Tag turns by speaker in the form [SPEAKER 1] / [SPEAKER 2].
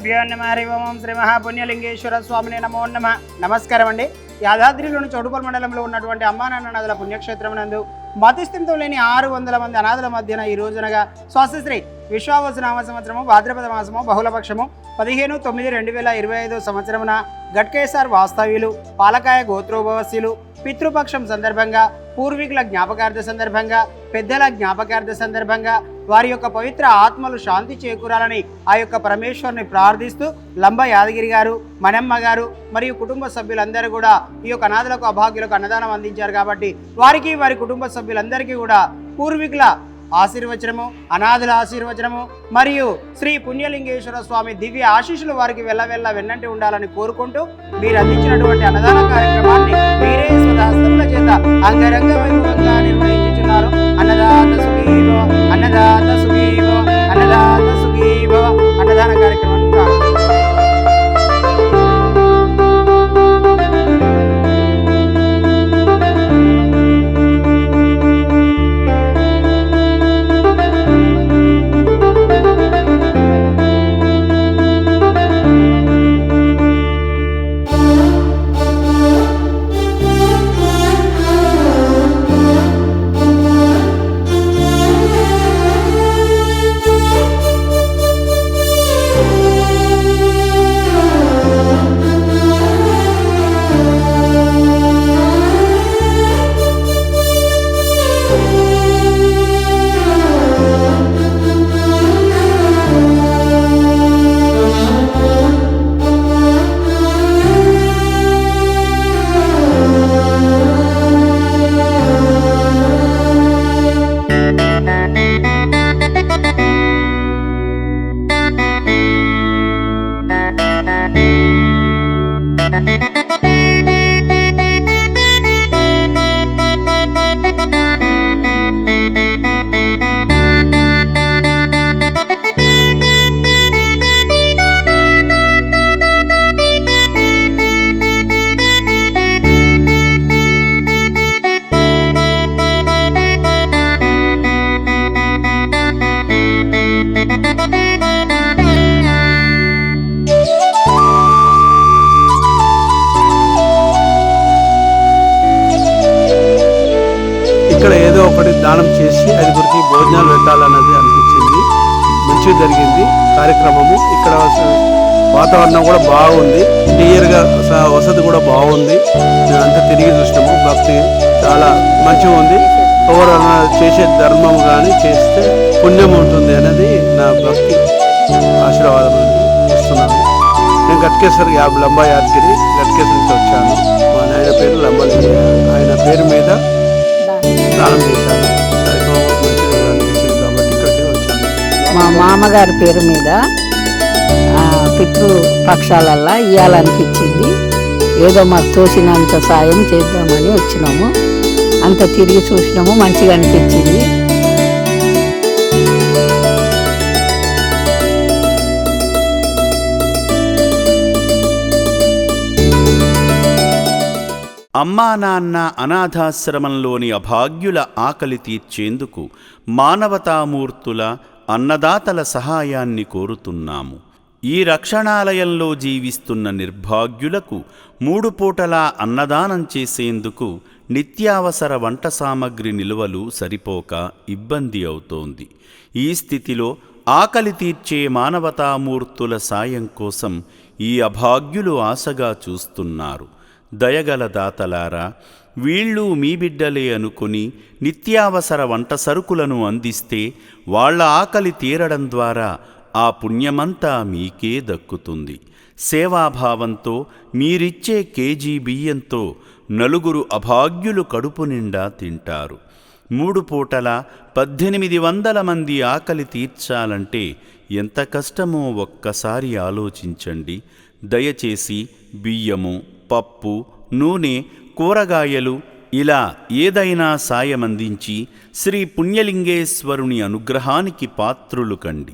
[SPEAKER 1] శ్రీగురుభ్యో నమః. హరి ఓం. శ్రీ మహాపుణ్యలింగేశ్వర స్వామిని నమో నమః. నమస్కారం అండి. యాదాద్రిలోని చౌటుపల్ మండలంలో ఉన్నటువంటి అమ్మానాన్న నదుల పుణ్యక్షేత్రం నందు మతిస్థిమితం లేని 600 మంది అనాథుల మధ్యన ఈ రోజునగా స్వస్తిశ్రీ విశ్వావసునామ సంవత్సరము భాద్రపద మాసము బహుళపక్షము 15/9/2025 సంవత్సరమున గట్కేసార్ వాస్తవ్యులు పాలకాయ గోత్రోభవస్యులు పితృపక్షం సందర్భంగా పూర్వీకుల జ్ఞాపకార్థ సందర్భంగా పెద్దల జ్ఞాపకార్థ సందర్భంగా వారి యొక్క పవిత్ర ఆత్మలు శాంతి చేకూరాలని ఆ యొక్క పరమేశ్వరుని ప్రార్థిస్తూ లంబ యాదగిరి గారు, మనమ్మ గారు మరియు కుటుంబ సభ్యులందరూ కూడా ఈ యొక్క అనాథులకు అభాగ్యులకు అన్నదానం అందించారు. కాబట్టి వారికి వారి కుటుంబ సభ్యులందరికీ కూడా పూర్వీకుల ఆశీర్వచనము, అనాథుల ఆశీర్వచనము మరియు శ్రీ పుణ్యలింగేశ్వర స్వామి దివ్య ఆశీస్సులు వారికి వెళ్ళవెళ్ళ వెన్నంటి ఉండాలని కోరుకుంటూ మీరు అందించినటువంటి అన్నదాన కార్యక్రమాన్ని మీరే స్వహస్తముల చేత అంగరంగ వైభవంగా నిర్వహించుతున్నారు. అన్నదాత సుఖీభవ, అన్నదాత సుఖీభవ, అన్నదాత సుఖీభవ. అన్నదాన కార్యక్రమాన్ని ప్రారంభించారు.
[SPEAKER 2] ఇక్కడ ఏదో ఒకటి దానం చేసి ఐదుగురికి భోజనాలు పెట్టాలన్నది అనిపించింది. మంచిగా జరిగింది కార్యక్రమము. ఇక్కడ వాతావరణం కూడా బాగుంది, క్లియర్గా వసతి కూడా బాగుంది. అంతా తిరిగి చూసినాము. భక్తి చాలా మంచిగా ఉంది. ఎవరైనా చేసే ధర్మం కానీ చేస్తే పుణ్యం ఉంటుంది అనేది నా భక్తి ఆశీర్వాదం ఇస్తున్నాను. నేను గట్కేశ్వర్ లంబా యాదగిరి గట్కేశ్వర్ నుంచి వచ్చాను. మా నాయన పేరు లంబలింగ. ఆయన పేరు మీద దానం చేశాను. కాబట్టి ఇక్కడికి వచ్చాను.
[SPEAKER 3] మా మామగారి పేరు మీద పితృపక్షాలల్లా ఇవ్వాలనిపించింది. ఏదో మాకు తోసినంత సాయం చేద్దామని వచ్చినాము. అంత తిరిగి చూసినాము, మంచిగా అనిపించింది.
[SPEAKER 4] అమ్మా నాన్న అనాథాశ్రమంలోని అభాగ్యుల ఆకలి తీర్చేందుకు మానవతామూర్తుల అన్నదాతల సహాయాన్ని కోరుతున్నాము. ఈ రక్షణాలయంలో జీవిస్తున్న నిర్భాగ్యులకు 3 పూటలా అన్నదానం చేసేందుకు నిత్యావసర వంట సామగ్రి నిల్వలు సరిపోక ఇబ్బంది అవుతోంది. ఈ స్థితిలో ఆకలి తీర్చే మానవతామూర్తుల సాయం కోసం ఈ అభాగ్యులు ఆశగా చూస్తున్నారు. దయగల దాతలారా, వీళ్ళు మీ బిడ్డలే అనుకుని నిత్యావసర వంట సరుకులను అందిస్తే వాళ్ల ఆకలి తీరడం ద్వారా ఆ పుణ్యమంతా మీకే దక్కుతుంది. సేవాభావంతో మీరిచ్చే కేజీ బియ్యంతో 4 అభాగ్యులు కడుపు నిండా తింటారు. 3 పూటల 1800 మంది ఆకలి తీర్చాలంటే ఎంత కష్టమో ఒక్కసారి ఆలోచించండి. దయచేసి బియ్యము, పప్పు, నూనె, కూరగాయలు ఇలా ఏదైనా సాయమందించి శ్రీ పుణ్యలింగేశ్వరుని అనుగ్రహానికి పాత్రులు కండి.